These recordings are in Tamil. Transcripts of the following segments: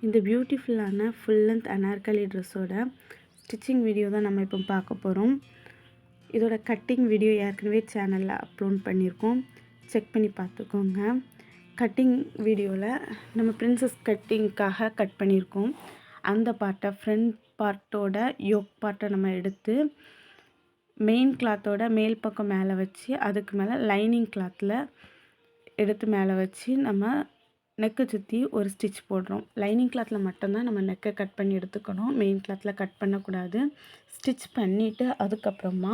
இந்த பியூட்டிஃபுல்லான ஃபுல் லென்த் அனார்கலி ட்ரெஸ்ஸோட ஸ்டிச்சிங் வீடியோ தான் நம்ம இப்போ பார்க்க போகிறோம். இதோட கட்டிங் வீடியோ ஏற்கனவே சேனலில் அப்லோட் பண்ணியிருக்கோம், செக் பண்ணி பார்த்துக்கோங்க. கட்டிங் வீடியோவில் நம்ம பிரின்சஸ் கட்டிங்க்காக கட் பண்ணியிருக்கோம். அந்த பார்ட்டை ஃப்ரண்ட் பார்ட்டோட யோக் பார்ட்டை நம்ம எடுத்து மெயின் கிளாத்தோட மேல் பக்கம் மேலே வச்சு அதுக்கு மேலே லைனிங் கிளாத்தில் எடுத்து மேலே வச்சு நம்ம நெக்கை சுற்றி ஒரு ஸ்டிச் போடுறோம். லைனிங் கிளாத்தில் மட்டும்தான் நம்ம நெக்கை கட் பண்ணி எடுத்துக்கணும், மெயின் கிளாத்தில் கட் பண்ணக்கூடாது. ஸ்டிச் பண்ணிவிட்டு அதுக்கப்புறமா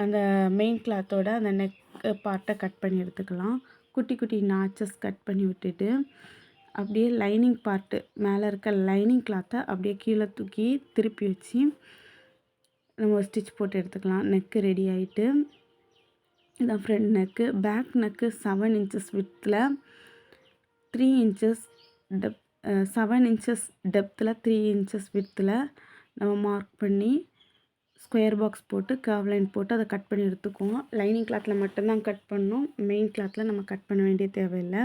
அந்த மெயின் கிளாத்தோட அந்த நெக் பார்ட்டை கட் பண்ணி எடுத்துக்கலாம். குட்டி குட்டி நாச்சஸ் கட் பண்ணி விட்டுட்டு அப்படியே லைனிங் பார்ட்டு மேலே இருக்க லைனிங் கிளாத்தை அப்படியே கீழே தூக்கி திருப்பி வச்சு நம்ம ஒரு ஸ்டிச் போட்டு எடுத்துக்கலாம். நெக்கு ரெடி ஆகிட்டு இதான் front neck. Back neck 7 inches வித்தில் 3 inches டெப் 7 inches டெப்த்தில் 3 inches வித்தில் நம்ம மார்க் பண்ணி ஸ்கொயர் பாக்ஸ் போட்டு கர்வ் லைன் போட்டு அதை கட் பண்ணி எடுத்துக்குவோம். லைனிங் கிளாத்தில் மட்டும்தான் கட் பண்ணணும், மெயின் கிளாத்தில் நம்ம கட் பண்ண வேண்டிய தேவையில்லை.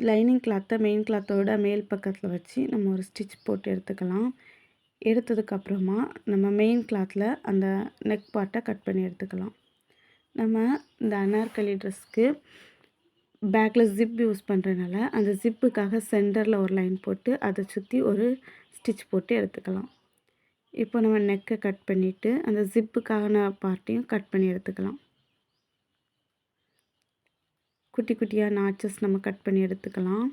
லைனிங் கிளாத்தை மெயின் கிளாத்தோட மேல் பக்கத்தில் வச்சு நம்ம ஒரு ஸ்டிச் போட்டு எடுத்துக்கலாம். எடுத்ததுக்கப்புறமா நம்ம மெயின் கிளாத்தில் அந்த நெக் பார்ட்டை கட் பண்ணி எடுத்துக்கலாம். நம்ம இந்த அனார்கலி ட்ரெஸ்க்கு பேக்கில் ஜிப் யூஸ் பண்ணுறதுனால அந்த ஜிப்புக்காக சென்டரில் ஒரு லைன் போட்டு அதை சுற்றி ஒரு ஸ்டிச் போட்டு எடுத்துக்கலாம். இப்போ நம்ம நெக்கை கட் பண்ணிவிட்டு அந்த ஜிப்புக்கான பார்ட்டையும் கட் பண்ணி எடுத்துக்கலாம். குட்டி குட்டியாக நாச்சஸ் நம்ம கட் பண்ணி எடுத்துக்கலாம்.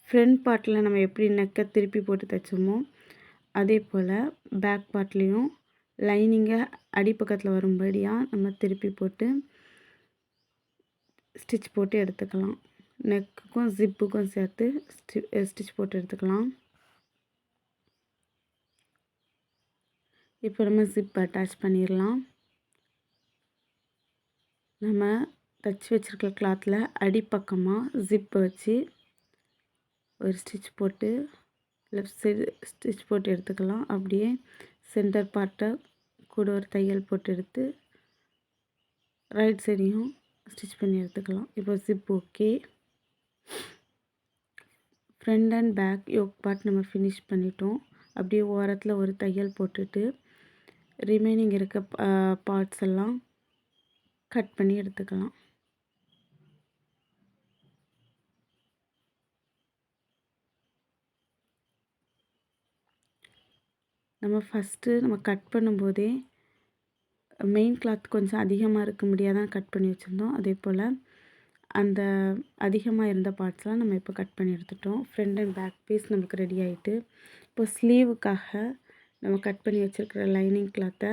ஃப்ரண்ட் பார்ட்டில் நம்ம எப்படி நெக்கை திருப்பி போட்டு தைச்சோமோ அதே போல் பேக் பார்ட்லேயும் லைனிங்கை அடிப்பக்கத்தில் வரும்படியாக நம்ம திருப்பி போட்டு ஸ்டிச் போட்டு எடுத்துக்கலாம். நெக்குக்கும் ஜிப்புக்கும் சேர்த்து ஸ்டிச் போட்டு எடுத்துக்கலாம். இப்போ நம்ம ஜிப் அட்டாச் பண்ணிடலாம். நம்ம தைச்சி வச்சுருக்க கிளாத்தில் அடிப்பக்கமாக ஜிப்பை வச்சு ஒரு ஸ்டிச் போட்டு லெஃப்ட் சைடு ஸ்டிச் போட்டு எடுத்துக்கலாம். அப்படியே சென்டர் பார்ட்டை கூட ஒரு தையல் போட்டு எடுத்து ரைட் சைடையும் ஸ்டிச் பண்ணி எடுத்துக்கலாம். இப்போ zip okay. Front and back yoke part நம்ம ஃபினிஷ் பண்ணிட்டோம். அப்படியே ஓரத்தில் ஒரு தையல் போட்டுட்டு ரிமைனிங் இருக்க பார்ட்ஸ் எல்லாம் கட் பண்ணி எடுத்துக்கலாம். நம்ம ஃபஸ்ட்டு நம்ம கட் பண்ணும்போதே மெயின் கிளாத் கொஞ்சம் அதிகமாக இருக்க முடியாதான் கட் பண்ணி வச்சுருந்தோம். அதே போல் அந்த அதிகமாக இருந்த பார்ட்ஸ்லாம் நம்ம இப்போ கட் பண்ணி எடுத்துட்டோம். ஃப்ரண்ட் அண்ட் பேக் பீஸ் நமக்கு ரெடி ஆகிட்டு இப்போ ஸ்லீவுக்காக நம்ம கட் பண்ணி வச்சுருக்கிற லைனிங் கிளாத்தை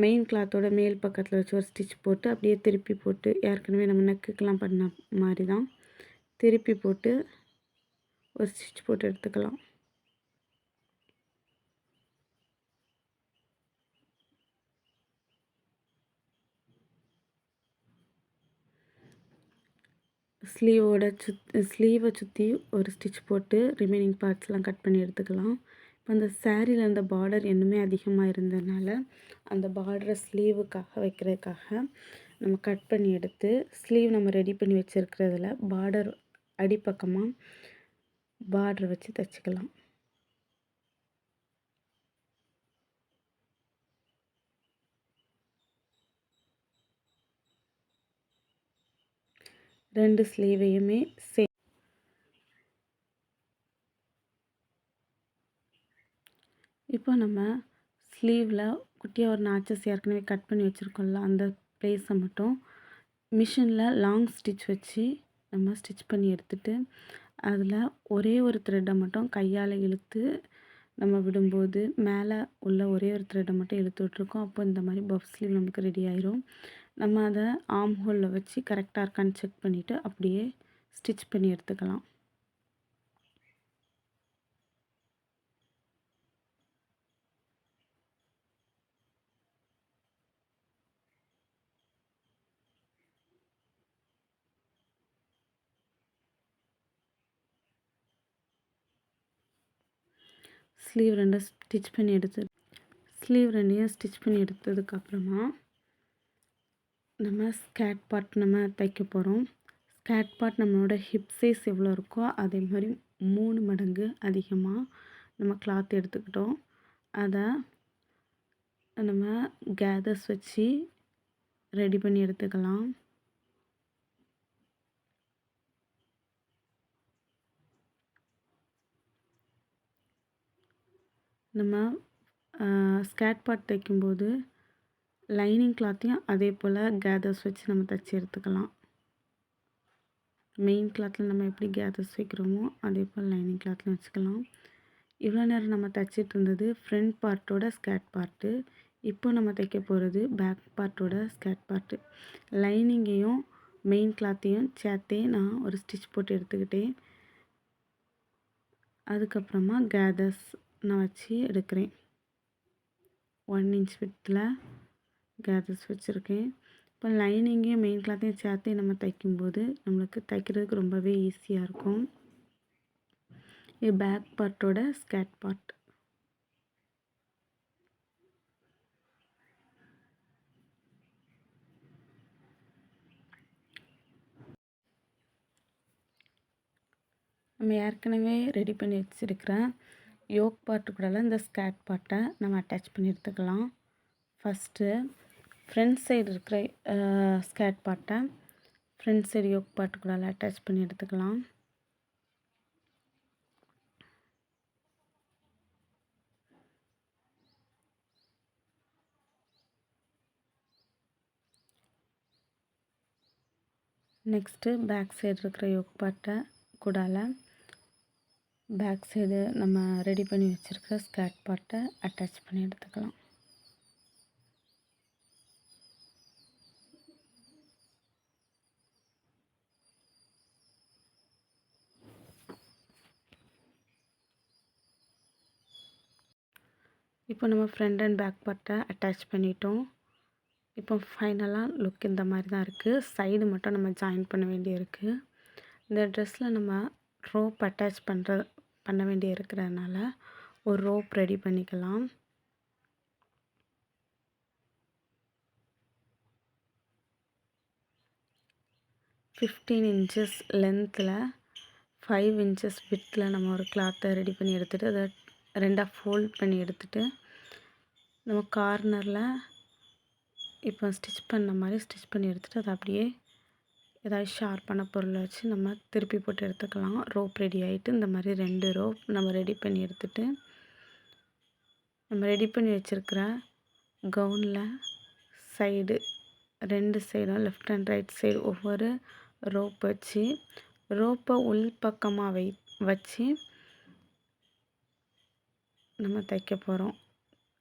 மெயின் கிளாத்தோட மேல் பக்கத்தில் வச்சு ஒரு ஸ்டிச் போட்டு அப்படியே திருப்பி போட்டு ஏற்கனவே நம்ம நெக்குக்கெலாம் பண்ண மாதிரி தான் திருப்பி போட்டு ஒரு ஸ்டிச் போட்டு எடுத்துக்கலாம். ஸ்லீவை சுற்றி ஒரு ஸ்டிச் போட்டு ரிமைனிங் பார்ட்ஸ்லாம் கட் பண்ணி எடுத்துக்கலாம். இப்போ அந்த சாரியில் அந்த பார்டர் இன்னுமே அதிகமாக இருந்ததுனால அந்த பார்டரை ஸ்லீவுக்காக வைக்கிறதுக்காக நம்ம கட் பண்ணி எடுத்து ஸ்லீவ் நம்ம ரெடி பண்ணி வச்சுருக்கிறதுல பார்டர் அடிப்பக்கமாக பார்டர் வச்சு தைச்சிக்கலாம். ரெண்டு ஸ்லீவையுமே இப்போ நம்ம ஸ்லீவில் குட்டியாக ஒரு நாச்சஸ் ஏற்கனவே கட் பண்ணி வச்சுருக்கோம்ல அந்த ப்ளேஸை மட்டும் மிஷினில் லாங் ஸ்டிச் வச்சு நம்ம ஸ்டிச் பண்ணி எடுத்துட்டு அதில் ஒரே ஒரு த்ரெட்டை மட்டும் கையால் இழுத்து நம்ம விடும்போது மேலே உள்ள ஒரே ஒரு த்ரெட்டை மட்டும் இழுத்து விட்ருக்கோம். அப்போ இந்த மாதிரி பஃப் ஸ்லீவ் நமக்கு ரெடி ஆயிரும். நம்ம அதை ஆர்ம் ஹோலில் வச்சு கரெக்டாக இருக்கான்னு செக் பண்ணிவிட்டு அப்படியே ஸ்டிச் பண்ணி எடுத்துக்கலாம். ஸ்லீவ் ரெண்டையும் ஸ்டிச் பண்ணி எடுத்ததுக்கப்புறமா நம்ம ஸ்கேட் பார்ட் நம்ம தைக்க போகிறோம். ஸ்கேட் பார்ட் நம்மளோட ஹிப் சைஸ் எவ்வளோ இருக்கோ அதே மாதிரி 3 மடங்கு அதிகமாக நம்ம கிளாத் எடுத்துக்கிட்டோம். அதை நம்ம கேதர்ஸ் வச்சு ரெடி பண்ணி எடுத்துக்கலாம். நம்ம ஸ்கேட் பார்ட் தைக்கும்போது லைனிங் கிளாத்தையும் அதே போல் கேதர்ஸ் வச்சு நம்ம தைச்சி எடுத்துக்கலாம். மெயின் கிளாத்தில் நம்ம எப்படி கேதர்ஸ் வைக்கிறோமோ அதே போல் லைனிங் கிளாத்தில் வச்சுக்கலாம். இவ்வளோ நேரம் நம்ம தைச்சிட்டு இருந்தது ஃப்ரண்ட் பார்ட்டோட ஸ்கேட் பார்ட்டு. இப்போ நம்ம தைக்க போகிறது பேக் பார்ட்டோட ஸ்கேட் பார்ட்டு. லைனிங்கையும் மெயின் கிளாத்தையும் சேர்த்தே நான் ஒரு ஸ்டிச் போட்டு எடுத்துக்கிட்டேன். அதுக்கப்புறமா கேதர்ஸ் நான் வச்சு எடுக்கிறேன். 1 இன்ச் வித்தில் கேதர்ஸ் வச்சுருக்கேன். இப்போ லைனிங்கையும் மெயின் கிளாத்தையும் சேர்த்து நம்ம தைக்கும்போது நம்மளுக்கு தைக்கிறதுக்கு ரொம்பவே ஈஸியாக இருக்கும். இது பேக் பார்ட்டோட ஸ்கேட் பார்ட். நம்ம ஏற்கனவே ரெடி பண்ணி வச்சுருக்கிற யோக் பார்ட்டு கூடலாம் இந்த ஸ்கேட் பார்ட்டை நம்ம அட்டாச் பண்ணி எடுத்துக்கலாம். ஃபஸ்ட்டு ஃப்ரண்ட் சைடு இருக்கிற ஸ்கேட் பார்ட்டை ஃப்ரண்ட் சைடு யோக் பார்ட்டு கூட அட்டாச் பண்ணி எடுத்துக்கலாம். நெக்ஸ்ட்டு பேக் சைடு இருக்கிற யோக் பார்ட்டை கூடால பேக் சைடு நம்ம ரெடி பண்ணி வச்சுருக்கிற ஸ்கேட் பார்ட்டை அட்டாச் பண்ணி எடுத்துக்கலாம். இப்போ நம்ம ஃப்ரண்ட் அண்ட் பேக் பார்ட்டை அட்டாச் பண்ணிட்டோம். இப்போ ஃபைனலாக லுக் இந்த மாதிரி தான் இருக்குது. சைடு மட்டும் நம்ம ஜாயின் பண்ண வேண்டியிருக்கு. இந்த ட்ரெஸ்ஸில் நம்ம ரோப் அட்டாச் பண்ண வேண்டிய இருக்கிறதுனால ஒரு ரோப் ரெடி பண்ணிக்கலாம். $15 inches லென்த்தில் 5 inches வித்தில் நம்ம ஒரு கிளாத்தை ரெடி பண்ணி எடுத்துகிட்டு அதை 2ஆக ஃபோல்ட் பண்ணி எடுத்துகிட்டு நம்ம கார்னரில் இப்போ ஸ்டிச் பண்ண மாதிரி ஸ்டிச் பண்ணி எடுத்துகிட்டு அதை அப்படியே ஏதாவது ஷார்ப்பான பொருளை வச்சு நம்ம திருப்பி போட்டு எடுத்துக்கலாம். ரோப் ரெடி ஆகிட்டு இந்த மாதிரி 2 ரோப் நம்ம ரெடி பண்ணி எடுத்துகிட்டு நம்ம ரெடி பண்ணி வச்சுருக்கிற கவுனில் சைடு 2 சைடும் லெஃப்ட் அண்ட் ரைட் சைடு ஒவ்வொரு ரோப் வச்சு ரோப்பை உள் பக்கமாக வச்சு நம்ம தைக்க போகிறோம்.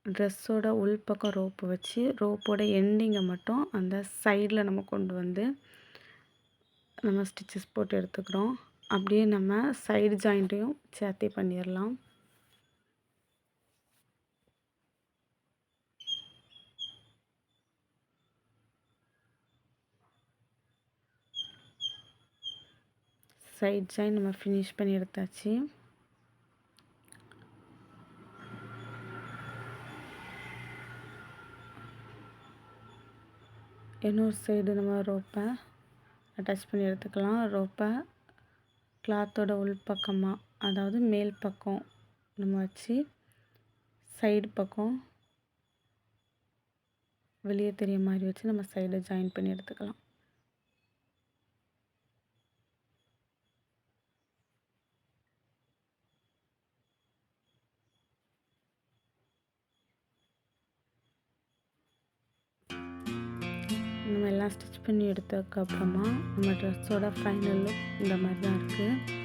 ட்ரெஸ்ஸோட உள் பக்கம் ரோப்பு வச்சு ரோப்போட எண்டிங்கை மட்டும் அந்த சைடில் நம்ம கொண்டு வந்து நம்ம ஸ்டிச்சஸ் போட்டு எடுத்துக்கிறோம். அப்படியே நம்ம சைடு ஜாயிண்ட்டையும் சேர்த்தே பண்ணிடலாம். சைட் ஜாயின் நம்ம ஃபினிஷ் பண்ணி எடுத்தாச்சு. இன்னொரு சைடு நம்ம ரோப்பை அட்டாச் பண்ணி எடுத்துக்கலாம். ரோப்பை கிளாத்தோட உள் பக்கமாக அதாவது மேல் பக்கம் நம்ம வச்சு சைடு பக்கம் வெளியே தெரிய மாதிரி வச்சு நம்ம சைடை ஜாயின் பண்ணி எடுத்துக்கலாம். நம்ம எல்லாம் ஸ்டிச் பண்ணி எடுத்ததுக்கப்புறமா நம்ம ட்ரெஸ்ஸோட ஃபைனல் லுக் இந்த மாதிரி தான் இருக்குது.